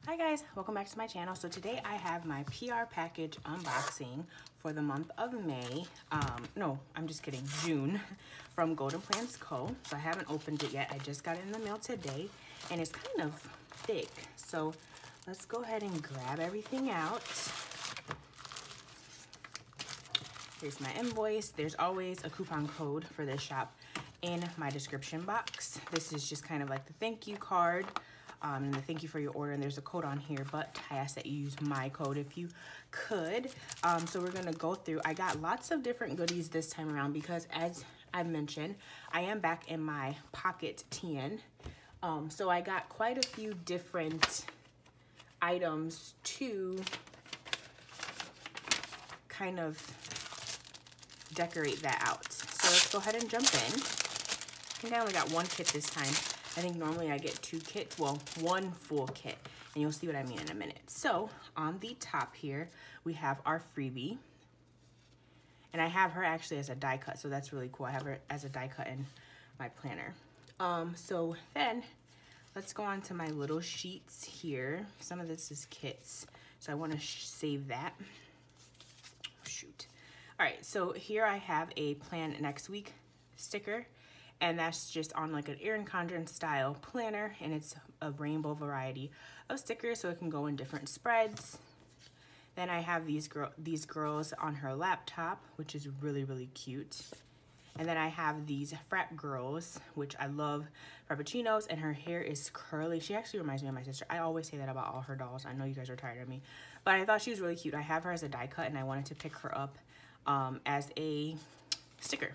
Hi guys, welcome back to my channel. So today I have my PR package unboxing for the month of May. No, I'm just kidding, June from Golden Plans Co. So I haven't opened it yet. I just got it in the mail today and it's kind of thick. So let's go ahead and grab everything out. Here's my invoice. There's always a coupon code for this shop in my description box. This is just kind of like the thank you card. And the thank you for your order, and there's a code on here, but I ask that you use my code if you could. So we're gonna go through. I got lots of different goodies this time around because, as I mentioned, I am back in my pocket tin. So I got quite a few different items to kind of decorate that out. So let's go ahead and jump in. I think I only got one kit this time. I think normally I get two kits, well, one full kit, and you'll see what I mean in a minute. So on the top here, we have our freebie, and I have her actually as a die cut, so that's really cool. I have her as a die cut in my planner. So then let's go on to my little sheets here. Some of this is kits, so I want to save that. Shoot. All right, so here I have a plan next week sticker. And that's just on like an Erin Condren style planner, and it's a rainbow variety of stickers, so it can go in different spreads. Then I have these girls on her laptop, which is really, really cute. And then I have these frat girls, which I love frappuccinos, and her hair is curly. She actually reminds me of my sister. I always say that about all her dolls. I know you guys are tired of me, but I thought she was really cute. I have her as a die cut, and I wanted to pick her up as a sticker.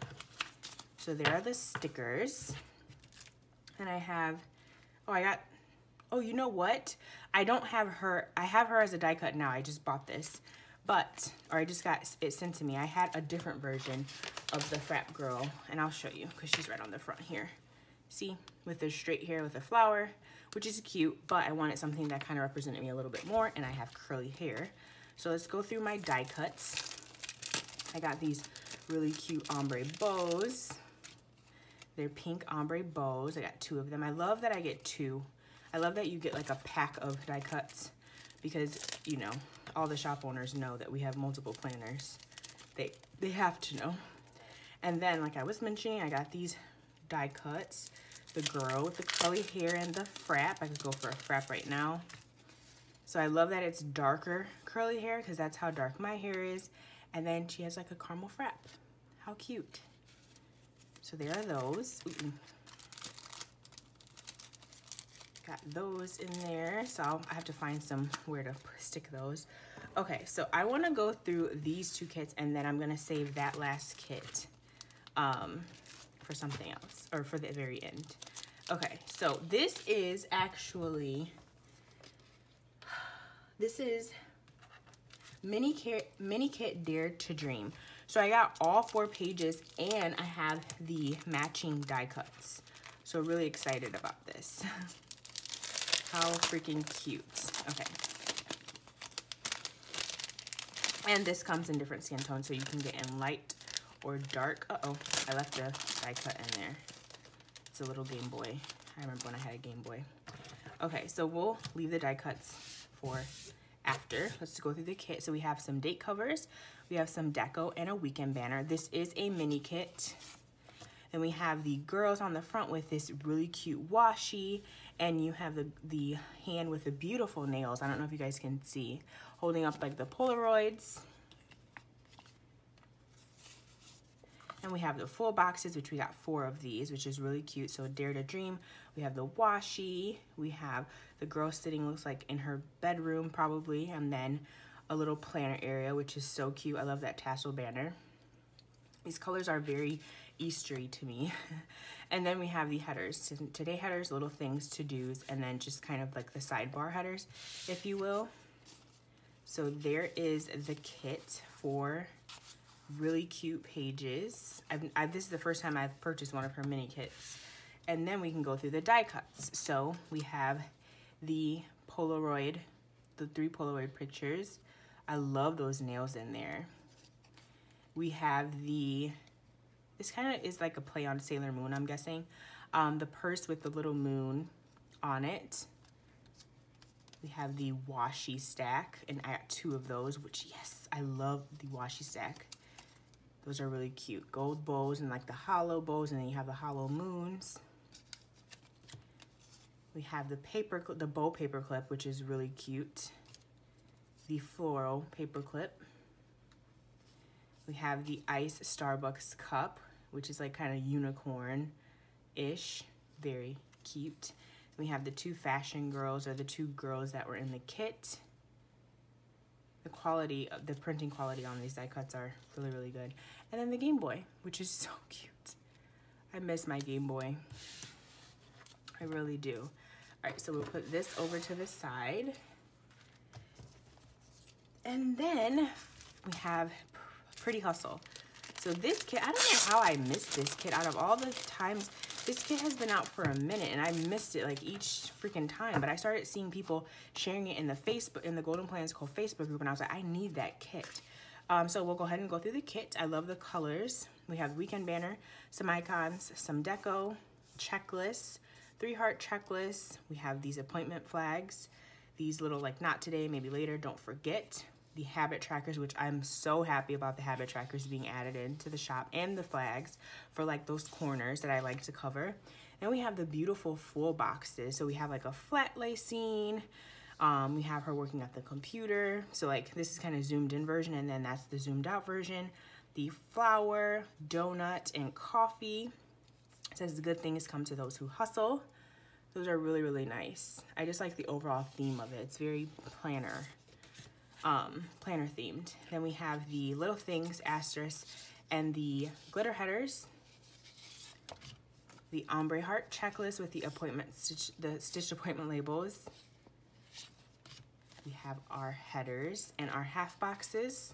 So there are the stickers, and I have, you know what? I don't have her, I have her as a die cut now. I just bought this, I just got it sent to me. I had a different version of the frat girl, and I'll show you because she's right on the front here. See, with the straight hair with a flower, which is cute, but I wanted something that kind of represented me a little bit more, and I have curly hair. So let's go through my die cuts. I got these really cute ombre bows. They're pink ombre bows. I got two of them. I love that I get two. I love that you get like a pack of die cuts because, you know, all the shop owners know that we have multiple planners. They have to know. And then, like I was mentioning, I got these die cuts. The girl with the curly hair and the frap. I could go for a frap right now. So I love that it's darker curly hair because that's how dark my hair is. And then she has like a caramel frap. How cute. So there are those. Got those in there. So I have to find somewhere to stick those. Okay, so I want to go through these two kits, and then I'm going to save that last kit for something else, or for the very end. Okay, so this is actually, Mini Kit Dare to Dream. So I got all 4 pages, and I have the matching die cuts. So really excited about this. How freaking cute. Okay. And this comes in different skin tones, so you can get in light or dark. Uh-oh, I left the die cut in there. It's a little Game Boy. I remember when I had a Game Boy. Okay, so we'll leave the die cuts for after. Let's go through the kit. So we have some date covers, we have some deco, and a weekend banner. This is a mini kit. And we have the girls on the front with this really cute washi, and you have the hand with the beautiful nails. I don't know if you guys can see, holding up like the Polaroids. And we have the full boxes, which we got 4 of these, which is really cute. So Dare to Dream. We have the washi. We have the girl sitting, looks like in her bedroom probably. And then a little planner area, which is so cute. I love that tassel banner. These colors are very Eastery to me. And then we have the headers. Today headers, little things, to-dos, and then just kind of like the sidebar headers, if you will. So there is the kit for really cute pages. This is the first time I've purchased one of her mini kits. And then we can go through the die cuts. So we have the Polaroid, the 3 Polaroid pictures. I love those nails in there. We have this kind of is like a play on Sailor Moon, I'm guessing. The purse with the little moon on it. We have the washi stack, and I got 2 of those, which, yes, I love the washi stack. Those are really cute. Gold bows and like the hollow bows, and then you have the hollow moons. We have the bow paper clip, which is really cute. The floral paper clip. We have the ice Starbucks cup, which is like kind of unicorn-ish. Very cute. We have the 2 fashion girls, or the 2 girls that were in the kit. The quality, the printing quality on these die cuts are really, really good. And then the Game Boy, which is so cute. I miss my Game Boy. I really do. All right, so we'll put this over to the side. And then we have Pretty Hustle. So this kit, I don't know how I missed this kit. Out of all the times, this kit has been out for a minute, and I missed it like each freaking time. But I started seeing people sharing it in the Golden Plans Co. Facebook group, and I was like, I need that kit. So we'll go ahead and go through the kit. I love the colors. We have weekend banner, some icons, some deco, checklists, 3-heart checklists. We have these appointment flags, these little like not today, maybe later, don't forget. The habit trackers, which I'm so happy about the habit trackers being added into the shop, and the flags for like those corners that I like to cover. Then we have the beautiful full boxes. So we have like a flat lay scene. We have her working at the computer. So like this is kind of zoomed in version, and then that's the zoomed out version. The flower, donut, and coffee. It says the good things come to those who hustle. Those are really, really nice. I just like the overall theme of it. It's very planner themed. Then we have the little things asterisk and the glitter headers, the ombre heart checklist with the stitched appointment labels. We have our headers and our half boxes.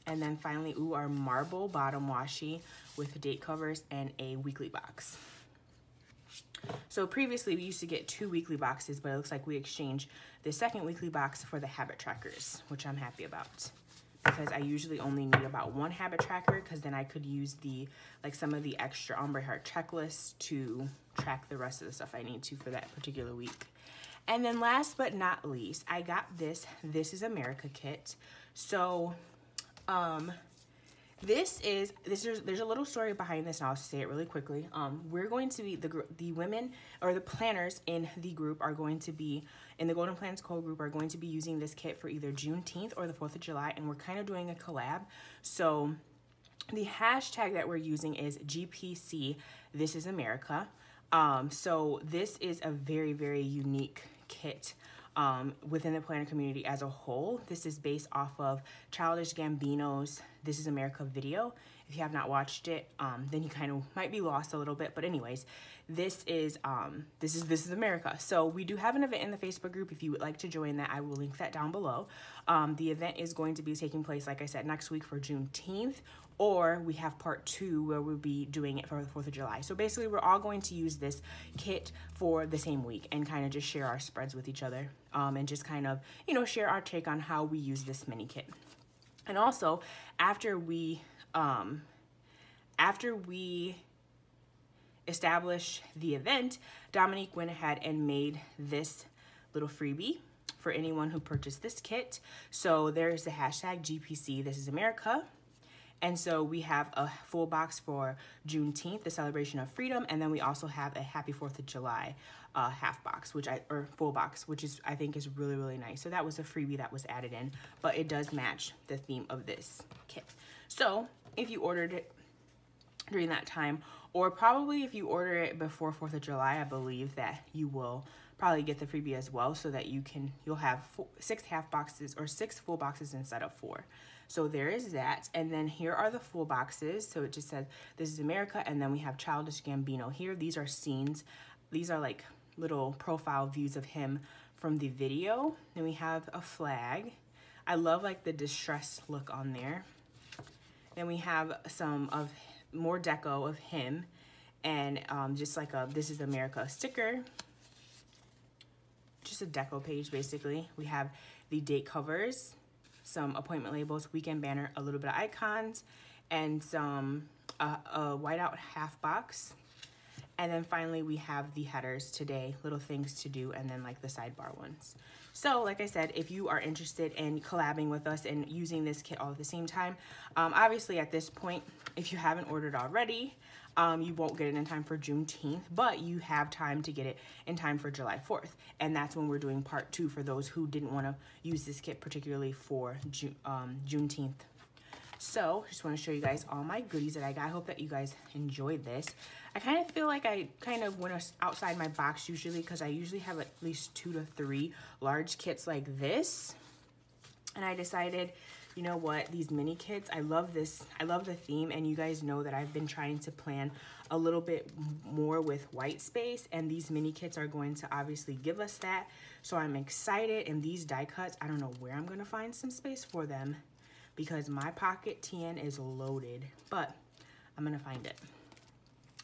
And then finally, our marble bottom washi with date covers and a weekly box. So previously we used to get 2 weekly boxes, but it looks like we exchanged the second weekly box for the habit trackers, which I'm happy about, because I usually only need about 1 habit tracker, because then I could use some of the extra ombre heart checklists to track the rest of the stuff I need to for that particular week. And then last but not least, I got this is America kit. So there's a little story behind this, and I'll say it really quickly. We're going to be, the women or the planners in the group are going to be, in the Golden Plans Co. group, are going to be using this kit for either Juneteenth or the 4th of July, and we're kind of doing a collab. So the hashtag that we're using is GPC This Is America. So this is a very, very unique kit within the planner community as a whole. This is based off of Childish Gambino's This Is America video. If you have not watched it, then you kind of might be lost a little bit. But anyways, this is America. So we do have an event in the Facebook group. If you would like to join that, I will link that down below. The event is going to be taking place, like I said, next week for Juneteenth, or we have part 2 where we'll be doing it for the 4th of July. So basically, we're all going to use this kit for the same week and kind of just share our spreads with each other, and just kind of, share our take on how we use this mini kit. And also, after we established the event, Dominique went ahead and made this little freebie for anyone who purchased this kit. So there's the hashtag GPC This Is America. And so we have a full box for Juneteenth, the celebration of freedom, and then we also have a Happy 4th of July half box, or full box, which I think is really, really nice. So that was a freebie that was added in, but it does match the theme of this kit. So if you ordered it during that time, or probably if you order it before 4th of July, I believe that you will probably get the freebie as well, so that you'll have 6 half boxes or 6 full boxes instead of 4. So there is that. And then here are the full boxes. So it just says This Is America, and then we have Childish Gambino here. These are scenes. These are like little profile views of him from the video. Then we have a flag. I love like the distressed look on there. Then we have some of more deco of him, and just like a This Is America sticker. Just a deco page basically. We have the date covers, some appointment labels, weekend banner, a little bit of icons, and some a whiteout half box. And then finally, we have the headers today, little things to do, and then like the sidebar ones. So like I said, if you are interested in collabing with us and using this kit all at the same time, obviously at this point, if you haven't ordered already, you won't get it in time for Juneteenth, but you have time to get it in time for July 4th. And that's when we're doing part 2 for those who didn't want to use this kit, particularly for Juneteenth. So just want to show you guys all my goodies that I got. I hope that you guys enjoyed this. I kind of feel like I kind of went outside my box usually, because I usually have at least 2 to 3 large kits like this. And I decided, you know what, these mini kits, I love this. I love the theme, and you guys know that I've been trying to plan a little bit more with white space, and these mini kits are going to obviously give us that. So I'm excited, and these die cuts, I don't know where I'm going to find some space for them, because my pocket TN is loaded, but I'm gonna find it.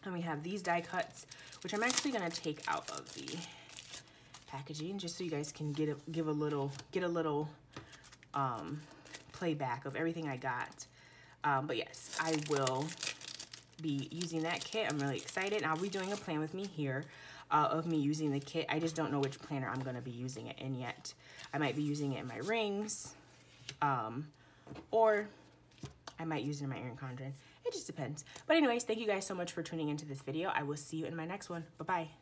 And we have these die cuts, which I'm actually gonna take out of the packaging, just so you guys can get a little playback of everything I got. But yes, I will be using that kit. I'm really excited. And I'll be doing a plan with me here of me using the kit. I just don't know which planner I'm gonna be using it in yet. I might be using it in my rings, or I might use it in my Erin Condren. It just depends. But anyways, thank you guys so much for tuning into this video. I will see you in my next one. Bye-bye.